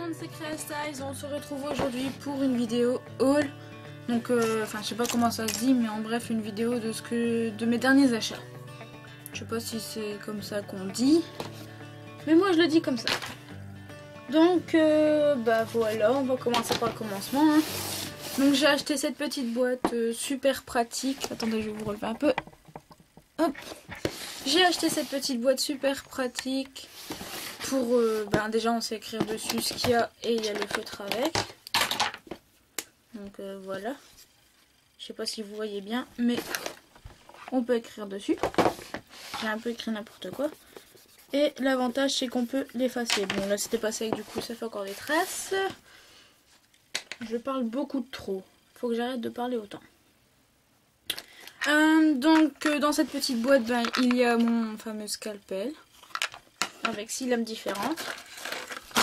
monde, c'est CréaStyle. On se retrouve aujourd'hui pour une vidéo haul. Donc, enfin, je sais pas comment ça se dit, mais en bref, une vidéo de mes derniers achats. Je sais pas si c'est comme ça qu'on dit, mais moi je le dis comme ça. Donc, bah voilà, on va commencer par le commencement. Hein. Donc, j'ai acheté cette petite boîte super pratique. Attendez, je vais vous relever un peu. Hop. J'ai acheté cette petite boîte super pratique pour, déjà on sait écrire dessus ce qu'il y a et il y a le feutre avec. Donc voilà. Je sais pas si vous voyez bien, mais on peut écrire dessus. J'ai un peu écrit n'importe quoi. Et l'avantage c'est qu'on peut l'effacer. Bon là c'était pas sec, du coup ça fait encore des traces. Je parle beaucoup de trop. Faut que j'arrête de parler autant. Donc dans cette petite boîte, il y a mon fameux scalpel avec 6 lames différentes.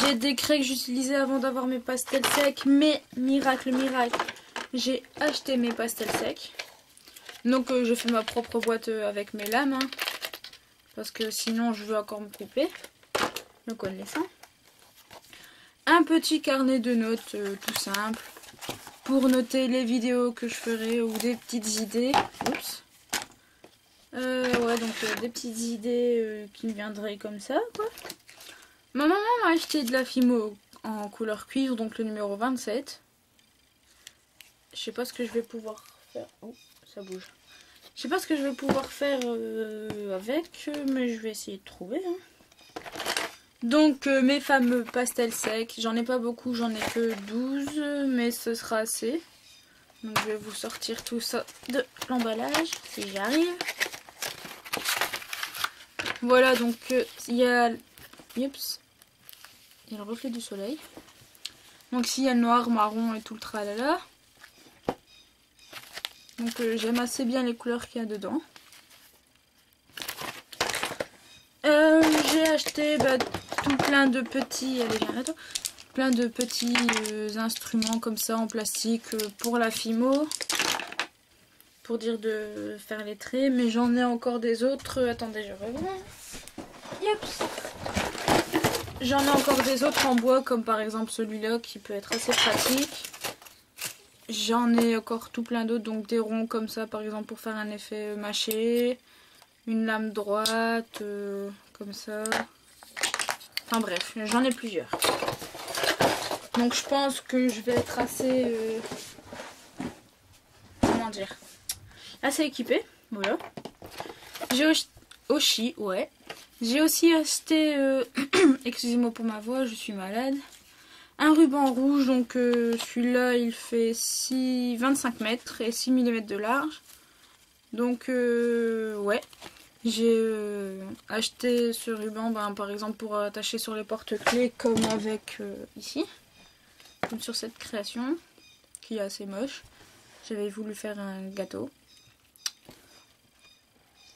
J'ai des craies que j'utilisais avant d'avoir mes pastels secs, mais miracle, j'ai acheté mes pastels secs. Donc je fais ma propre boîte avec mes lames, hein, parce que sinon je veux encore me couper, le connaissant. Un petit carnet de notes tout simple pour noter les vidéos que je ferai ou des petites idées. Oups. Ouais, donc des petites idées qui me viendraient comme ça, quoi. Ma maman m'a acheté de la Fimo en couleur cuivre, donc le numéro 27. Je sais pas ce que je vais pouvoir faire. Oh, ça bouge. Je sais pas ce que je vais pouvoir faire avec, mais je vais essayer de trouver. Hein. Donc mes fameux pastels secs, j'en ai pas beaucoup, j'en ai que 12, mais ce sera assez. Donc je vais vous sortir tout ça de l'emballage, si j'y arrive. Voilà, donc il y a... Oups. Il y a le reflet du soleil. Donc ici il y a le noir, marron et tout le tralala. Donc j'aime assez bien les couleurs qu'il y a dedans. J'ai acheté tout plein de petits... Allez, viens là toi. Plein de petits instruments comme ça en plastique pour la Fimo. Pour dire de faire les traits. Mais j'en ai encore des autres. Attendez, je reviens. Yops. J'en ai encore des autres en bois, comme par exemple celui-là qui peut être assez pratique. J'en ai encore tout plein d'autres, donc des ronds comme ça par exemple pour faire un effet mâché. Une lame droite, comme ça. Enfin bref, j'en ai plusieurs. Donc je pense que je vais être assez... comment dire, assez équipée. Voilà. J'ai aussi, ouais. J'ai aussi acheté, excusez-moi pour ma voix, je suis malade, un ruban rouge, donc celui-là il fait 25 mètres et 6 mm de large. Donc ouais, j'ai acheté ce ruban par exemple pour attacher sur les porte-clés comme avec ici, comme sur cette création qui est assez moche. J'avais voulu faire un gâteau.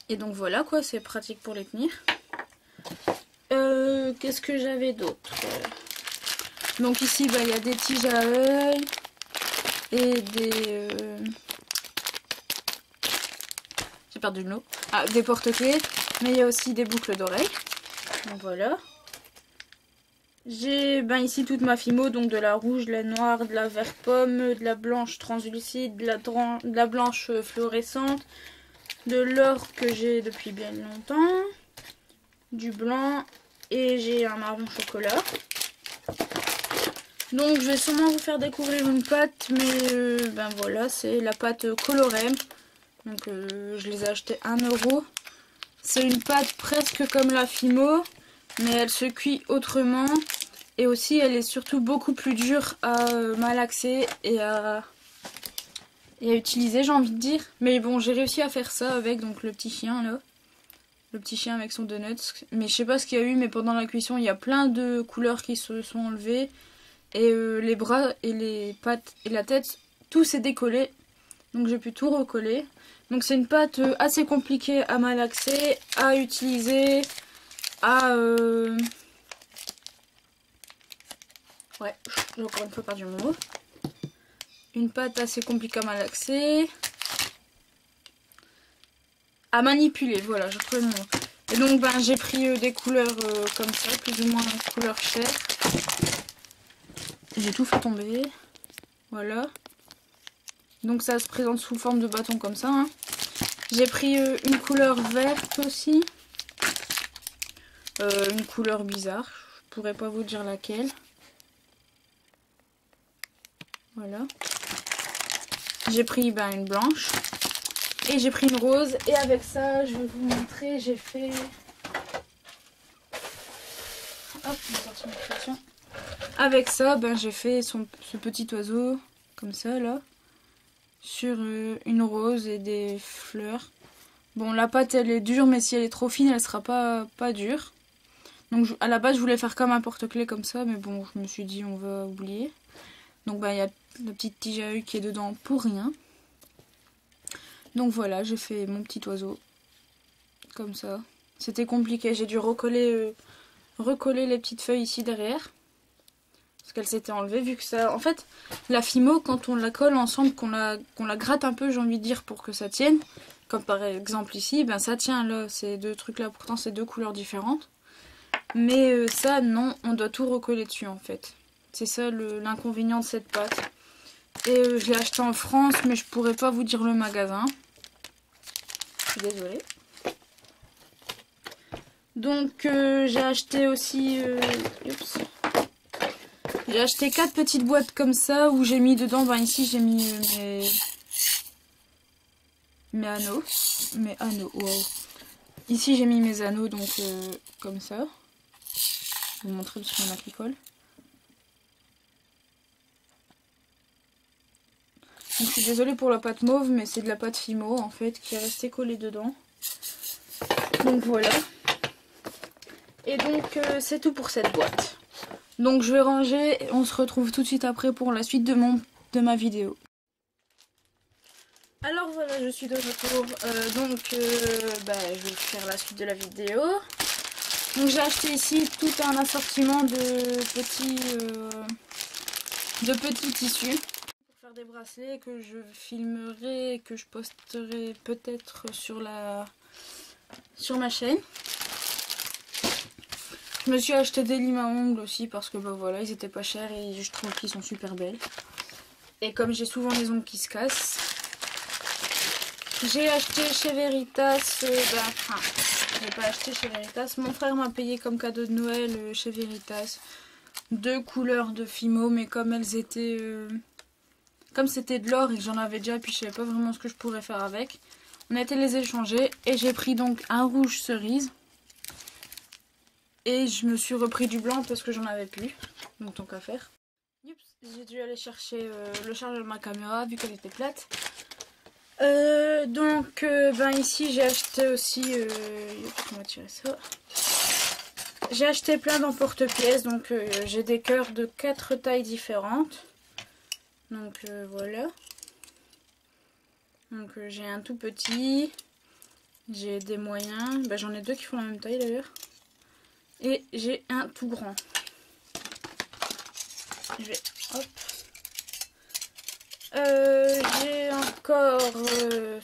Et donc voilà quoi, c'est pratique pour les tenir. Qu'est-ce que j'avais d'autre? Donc ici il y a des tiges à œil et des... j'ai perdu le mot. Ah, des porte-clés, mais il y a aussi des boucles d'oreilles. Donc voilà. J'ai ici toute ma Fimo, donc de la rouge, de la noire, de la vert pomme, de la blanche translucide, de la blanche fluorescente, de l'or que j'ai depuis bien longtemps, du blanc et j'ai un marron chocolat. Donc je vais sûrement vous faire découvrir une pâte, mais voilà, c'est la pâte Colorem. Donc je les ai achetés 1 €. C'est une pâte presque comme la Fimo, mais elle se cuit autrement. Et aussi elle est surtout beaucoup plus dure à malaxer et à utiliser, j'ai envie de dire. Mais bon, j'ai réussi à faire ça avec donc le petit chien là. Le petit chien avec son donuts. Mais je sais pas ce qu'il y a eu, mais pendant la cuisson, il y a plein de couleurs qui se sont enlevées. Et les bras et les pattes et la tête, tout s'est décollé. Donc j'ai pu tout recoller. Donc c'est une pâte assez compliquée à malaxer, à utiliser, à... Ouais, j'ai encore une fois perdu mon mot. Une pâte assez compliquée à malaxer. À manipuler, voilà, j'ai trouvé le mot. Et donc j'ai pris des couleurs comme ça, plus ou moins couleur chair. j'ai tout fait tomber. Voilà. Donc ça se présente sous forme de bâton comme ça. Hein. J'ai pris une couleur verte aussi. Une couleur bizarre. Je pourrais pas vous dire laquelle. Voilà. J'ai pris une blanche. Et j'ai pris une rose. Et avec ça, je vais vous montrer. J'ai fait... Hop, on va sortir ma création. Avec ça, j'ai fait ce petit oiseau. Comme ça, là. Sur une rose et des fleurs. Bon, la pâte, elle est dure. Mais si elle est trop fine, elle sera pas dure. Donc, à la base, je voulais faire comme un porte-clés comme ça. Mais bon, je me suis dit, on va oublier. Donc, il y a la petite tige à œil qui est dedans pour rien. Donc voilà, j'ai fait mon petit oiseau. Comme ça. C'était compliqué. J'ai dû recoller les petites feuilles ici derrière. Parce qu'elles s'étaient enlevées. Vu que ça... En fait, la Fimo, quand on la colle ensemble, qu'on la gratte un peu, j'ai envie de dire, pour que ça tienne. Comme par exemple ici, ça tient là. Ces deux trucs-là, pourtant, c'est deux couleurs différentes. Mais ça, non, on doit tout recoller dessus, en fait. C'est ça l'inconvénient de cette pâte. Et je l'ai acheté en France, mais je pourrais pas vous dire le magasin. Je suis désolée. Donc j'ai acheté aussi... J'ai acheté 4 petites boîtes comme ça où j'ai mis dedans... ici j'ai mis mes anneaux. Mes anneaux, wow. Ici j'ai mis mes anneaux, donc comme ça. Je vais vous montrer parce qu'il y en a qui collent. Donc, je suis désolée pour la pâte mauve, mais c'est de la pâte Fimo en fait qui est restée collée dedans. Donc voilà. Et donc c'est tout pour cette boîte. Donc je vais ranger et on se retrouve tout de suite après pour la suite de ma vidéo. Alors voilà, je suis de retour. Je vais faire la suite de la vidéo. Donc j'ai acheté ici tout un assortiment de petits tissus. Des bracelets que je filmerai et que je posterai peut-être sur ma chaîne. Je me suis acheté des limes à ongles aussi parce que voilà, ils étaient pas chers et je trouve qu'ils sont super belles. Et comme j'ai souvent les ongles qui se cassent, j'ai acheté chez Veritas, j'ai pas acheté chez Veritas, mon frère m'a payé comme cadeau de Noël chez Veritas 2 couleurs de Fimo, mais comme elles étaient comme c'était de l'or et que j'en avais déjà, puis je savais pas vraiment ce que je pourrais faire avec, on a été les échanger et j'ai pris donc un rouge cerise. Et je me suis repris du blanc parce que j'en avais plus, donc tant qu'à faire. J'ai dû aller chercher le chargeur de ma caméra vu qu'elle était plate. Ici j'ai acheté aussi, on va tirer ça. J'ai acheté plein d'emporte-pièces, donc j'ai des cœurs de 4 tailles différentes. Donc voilà. Donc j'ai un tout petit, j'ai des moyens, j'en ai 2 qui font la même taille d'ailleurs. Et j'ai un tout grand. Je vais, hop. J'ai encore,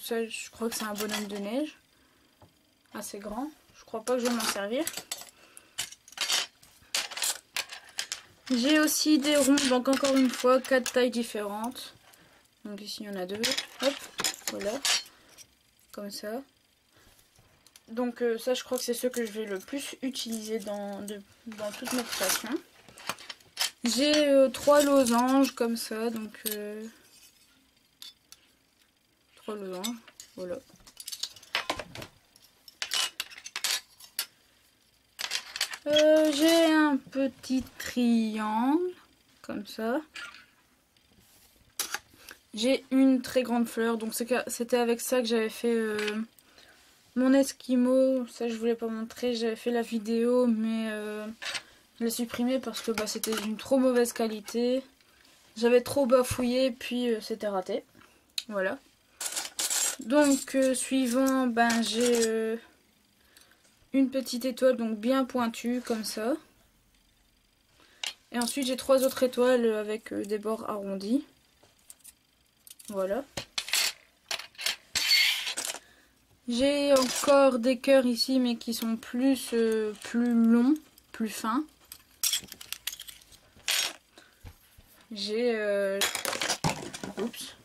ça je crois que c'est un bonhomme de neige. Assez grand. Je crois pas que je vais m'en servir. J'ai aussi des ronds, donc encore une fois, 4 tailles différentes. Donc ici il y en a 2. Hop, voilà. Comme ça. Donc ça je crois que c'est ceux que je vais le plus utiliser dans toutes mes créations. J'ai 3 losanges comme ça, donc 3 losanges, voilà. J'ai un petit triangle comme ça. J'ai une très grande fleur, donc c'était avec ça que j'avais fait mon esquimau. Ça je voulais pas montrer, j'avais fait la vidéo mais je l'ai supprimé parce que c'était d'une trop mauvaise qualité. J'avais trop bafouillé puis c'était raté. Voilà. Donc suivant, j'ai une petite étoile donc bien pointue comme ça. Et ensuite j'ai 3 autres étoiles avec des bords arrondis. Voilà. J'ai encore des cœurs ici mais qui sont plus longs, plus fins. J'ai... Oups.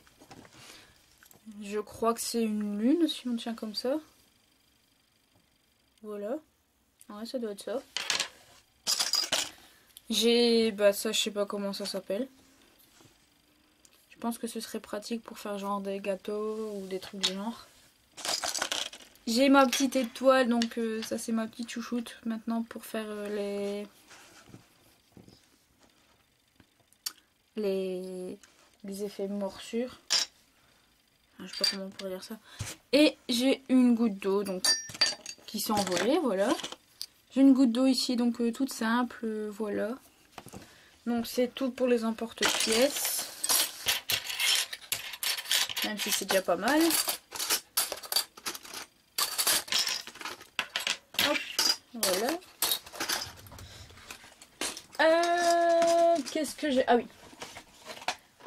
Je crois que c'est une lune si on tient comme ça. Voilà. Ouais, ça doit être ça. J'ai... Bah ça, je sais pas comment ça s'appelle. Je pense que ce serait pratique pour faire genre des gâteaux ou des trucs du genre. J'ai ma petite étoile, donc ça c'est ma petite chouchoute maintenant pour faire les effets morsures. Enfin, je sais pas comment on pourrait dire ça. Et j'ai une goutte d'eau donc qui s'est envolée, voilà. J'ai une goutte d'eau ici, donc toute simple, voilà. Donc c'est tout pour les emporte-pièces. Même si c'est déjà pas mal. Hop, voilà. Qu'est-ce que j'ai... Ah oui.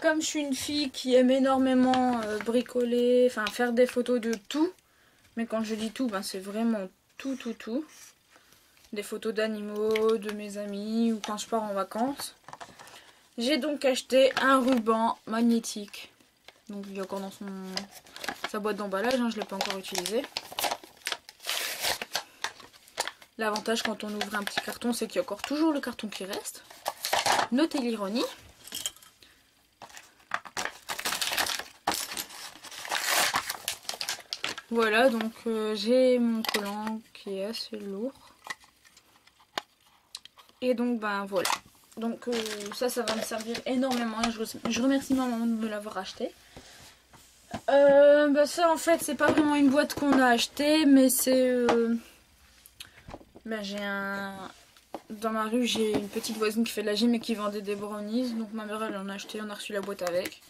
Comme je suis une fille qui aime énormément bricoler, enfin faire des photos de tout. Mais quand je dis tout, ben, c'est vraiment tout. Des photos d'animaux, de mes amis ou quand je pars en vacances. J'ai donc acheté un ruban magnétique. Donc il est encore dans sa boîte d'emballage, hein, je ne l'ai pas encore utilisé. L'avantage quand on ouvre un petit carton, c'est qu'il y a encore toujours le carton qui reste. Notez l'ironie. Voilà, donc j'ai mon collant qui est assez lourd. Et donc ben voilà. Donc ça va me servir énormément et je remercie ma maman de me l'avoir acheté. Bah ça en fait c'est pas vraiment une boîte qu'on a acheté, mais c'est... Ben, dans ma rue j'ai une petite voisine qui fait de la gym et qui vendait des brownies. Donc ma mère elle en a acheté, on a reçu la boîte avec.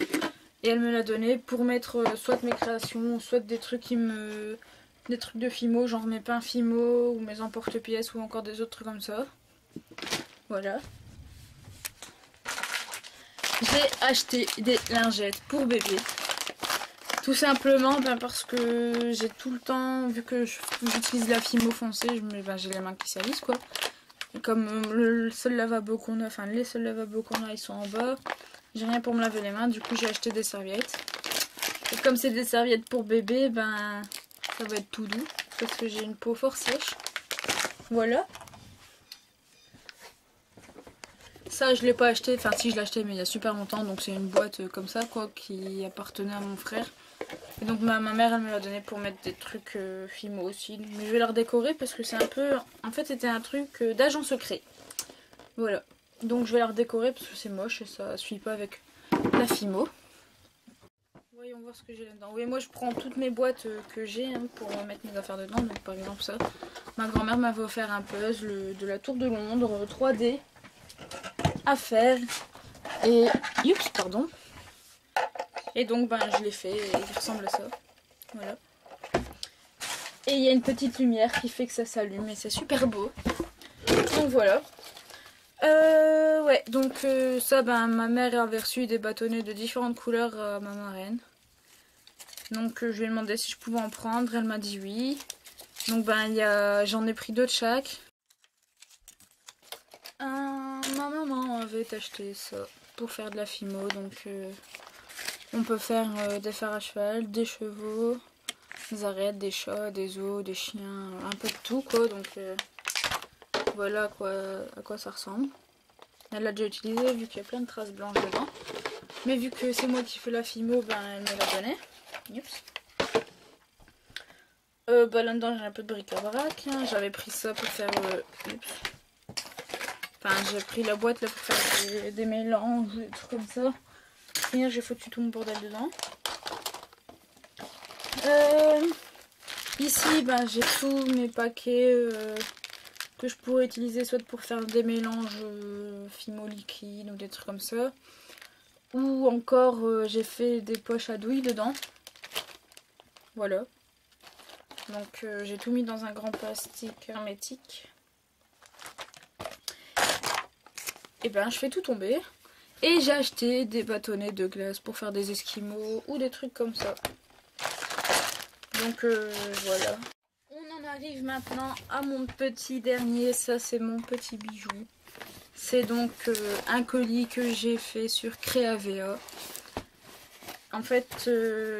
Et elle me l'a donné pour mettre soit mes créations, soit des trucs des trucs de Fimo, genre mes pains Fimo ou mes emporte-pièces ou encore des autres trucs comme ça. Voilà. J'ai acheté des lingettes pour bébé. Tout simplement parce que j'ai tout le temps, vu que j'utilise la Fimo foncée, j'ai les mains qui salissent quoi. Et comme le seul lavabo qu'on a, enfin les seuls lavabos qu'on a ils sont en bas, j'ai rien pour me laver les mains, du coup j'ai acheté des serviettes. Et comme c'est des serviettes pour bébé, ben ça va être tout doux parce que j'ai une peau fort sèche. Voilà. Ça je l'ai pas acheté, enfin si je l'ai acheté mais il y a super longtemps, donc c'est une boîte comme ça quoi qui appartenait à mon frère. Et donc ma mère elle me l'a donné pour mettre des trucs Fimo aussi, mais je vais la redécorer parce que c'est un peu, en fait c'était un truc d'agent secret. Voilà, donc je vais la redécorer parce que c'est moche et ça suit pas avec la Fimo. Voyons voir ce que j'ai là-dedans. Oui, moi je prends toutes mes boîtes que j'ai hein, pour mettre mes affaires dedans, donc par exemple ça. Ma grand-mère m'avait offert un puzzle de la Tour de Londres 3D. À faire et oups, pardon, et donc ben je l'ai fait et il ressemble à ça, voilà, et il y a une petite lumière qui fait que ça s'allume et c'est super beau, donc voilà. Ouais, donc ça ben ma mère avait reçu des bâtonnets de différentes couleurs à ma marraine, donc je lui ai demandé si je pouvais en prendre, elle m'a dit oui, donc ben j'en ai pris deux de chaque. Ma maman avait acheté ça pour faire de la Fimo, donc on peut faire des fers à cheval, des chevaux, des arêtes, des chats, des os, des chiens, un peu de tout quoi, donc voilà à quoi ça ressemble. Elle l'a déjà utilisé vu qu'il y a plein de traces blanches dedans, mais vu que c'est moi qui fais la Fimo, ben elle me l'a donné. Oups. Bah là-dedans j'ai un peu de bric-à-brac, hein. J'avais pris ça pour faire... Enfin, j'ai pris la boîte là pour faire des mélanges, des trucs comme ça. Et j'ai foutu tout mon bordel dedans. Ici, ben, j'ai tous mes paquets que je pourrais utiliser soit pour faire des mélanges Fimo liquide ou des trucs comme ça. Ou encore, j'ai fait des poches à douille dedans. Voilà. Donc, j'ai tout mis dans un grand plastique hermétique. Et ben je fais tout tomber. Et j'ai acheté des bâtonnets de glace pour faire des esquimaux ou des trucs comme ça. Donc voilà. On en arrive maintenant à mon petit dernier. Ça c'est mon petit bijou. C'est donc un colis que j'ai fait sur Créavea. En fait,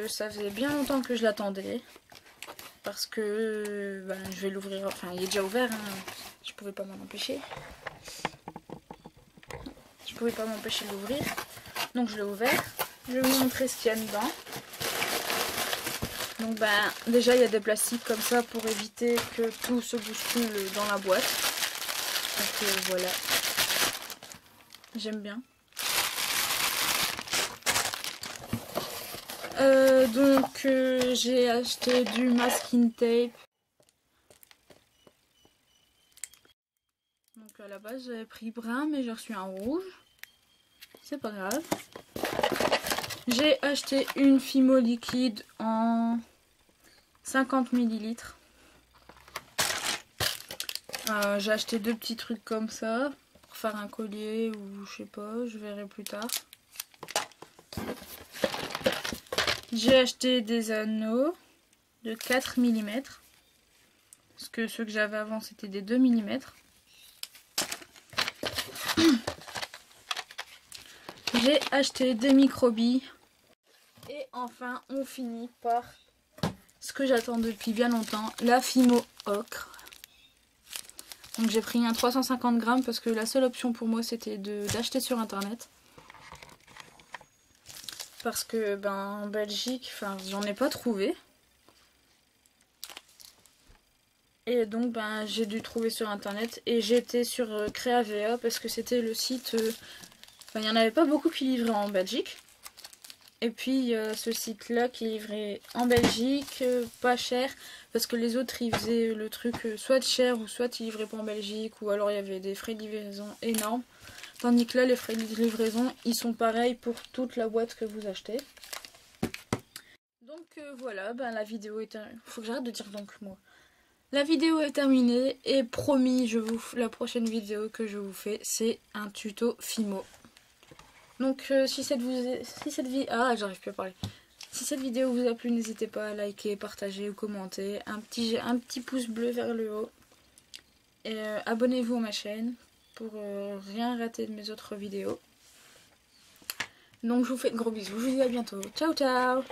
ça faisait bien longtemps que je l'attendais. Parce que je vais l'ouvrir. Enfin, il est déjà ouvert. Hein. Je pouvais pas m'en empêcher. Je pouvais pas m'empêcher de l'ouvrir. Donc je l'ai ouvert. Je vais vous montrer ce qu'il y a dedans. Donc déjà il y a des plastiques comme ça pour éviter que tout se bouscule dans la boîte. Donc voilà. J'aime bien. J'ai acheté du masking tape. Donc à la base j'avais pris brun mais j'ai reçu un rouge. C'est pas grave. J'ai acheté une Fimo liquide en 50 ml. J'ai acheté 2 petits trucs comme ça pour faire un collier ou je sais pas, je verrai plus tard. J'ai acheté des anneaux de 4 mm. Parce que ceux que j'avais avant c'était des 2 mm. J'ai acheté des microbilles. Et enfin on finit par ce que j'attends depuis bien longtemps, la Fimo ocre. Donc j'ai pris un 350 grammes parce que la seule option pour moi c'était d'acheter sur internet. Parce que en Belgique, j'en ai pas trouvé. Et donc j'ai dû trouver sur internet. Et j'étais sur Créavea parce que c'était le site... il n'y en avait pas beaucoup qui livraient en Belgique. Et puis ce site là qui livrait en Belgique, pas cher, parce que les autres ils faisaient le truc soit cher ou soit ils livraient pas en Belgique, ou alors il y avait des frais de livraison énormes. Tandis que là les frais de livraison ils sont pareils pour toute la boîte que vous achetez. Donc voilà, la vidéo est terminée. Faut que j'arrête de dire donc moi. La vidéo est terminée et promis, la prochaine vidéo que je vous fais c'est un tuto Fimo. Donc si cette vidéo vous a plu, n'hésitez pas à liker, partager ou commenter, un petit pouce bleu vers le haut. Et abonnez-vous à ma chaîne pour rien rater de mes autres vidéos. Donc je vous fais de gros bisous, je vous dis à bientôt. Ciao ciao.